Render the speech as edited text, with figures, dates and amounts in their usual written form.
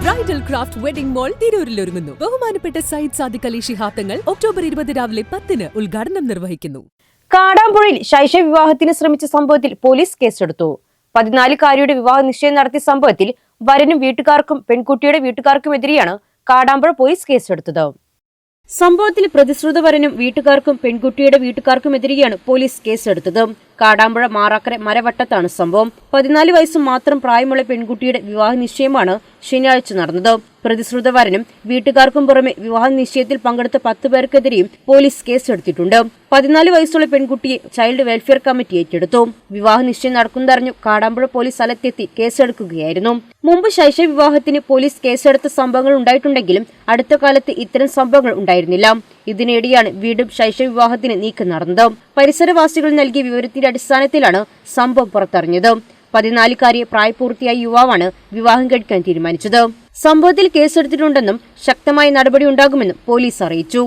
Bridal craft wedding mall തിരൂരിലൊരുങ്ങുന്നു. ബഹുമാനപ്പെട്ട Sayyid Sadiq Ali Shihab Thangal October 20 രാവിലെ 10 ഉദ്ഘാടനം നിർവഹിക്കുന്നു. കാടാമ്പുഴയിൽ ശൈശവ വിവാഹത്തിന് ശ്രമിച്ച സംഭവത്തിൽ പോലീസ് കേസെടുത്തു. 14-കാരിയുടെ വിവാഹ നിശ്ചയം നടത്തിയ സംഭവത്തിൽ വരനും വീട്ടുകാർക്കും പെൺകുട്ടിയുടെ വീട്ടുകാർക്കുമെതിരെയാണ് കാടാമ്പുഴ പോലീസ് കേസെടുത്തത്. സംഭവത്തിൽ പ്രതിശ്രുത വരനും വീട്ടുകാർക്കും പെൺകുട്ടിയുടെ വീട്ടുകാർക്കുമെതിരെയാണ് പോലീസ് കേസെടുത്തത്. കാടാമ്പുഴ മാറാക്കര മരവട്ടത്താണ് സംഭവം. 14 വയസ്സ് മാത്രം പ്രായമുള്ള പെൺകുട്ടിയുടെ വിവാഹ നിശ്ചയമാണ് ശനിയാഴ്ച നടന്നത്. പ്രതിശ്രുത വരനും വീട്ടുകാർക്കും പുറമെ വിവാഹ നിശ്ചയത്തിൽ പങ്കെടുത്ത 10 പേർക്കെതിരെയും പോലീസ് കേസെടുത്തിട്ടുണ്ട്. 14 വയസ്സുള്ള പെൺകുട്ടിയെ ചൈൽഡ് വെൽഫെയർ കമ്മിറ്റി ഏറ്റെടുത്തു. വിവാഹ നിശ്ചയം നടക്കുന്നതറിഞ്ഞു കാടാമ്പുഴ പോലീസ് സ്ഥലത്തെത്തി കേസെടുക്കുകയായിരുന്നു. മുമ്പ് ശൈശവ വിവാഹത്തിന് പോലീസ് കേസെടുത്ത സംഭവങ്ങൾ ഉണ്ടായിട്ടുണ്ടെങ്കിലും അടുത്ത കാലത്ത് ഇത്തരം സംഭവങ്ങൾ ഉണ്ടായിരുന്നില്ല. ഇതിനിടെയാണ് വീണ്ടും ശൈശവ വിവാഹത്തിന് നീക്കം നടന്നത്. പരിസരവാസികൾ നൽകിയ വിവരത്തിന്റെ അടിസ്ഥാനത്തിലാണ് സംഭവം പുറത്തറിഞ്ഞത്. 14-കാരിയെ പ്രായപൂർത്തിയായ യുവാവാണ് വിവാഹം കഴിക്കാൻ തീരുമാനിച്ചത്. സംഭവത്തിൽ കേസെടുത്തിട്ടുണ്ടെന്നും ശക്തമായ നടപടി ഉണ്ടാകുമെന്നും പോലീസ് അറിയിച്ചു.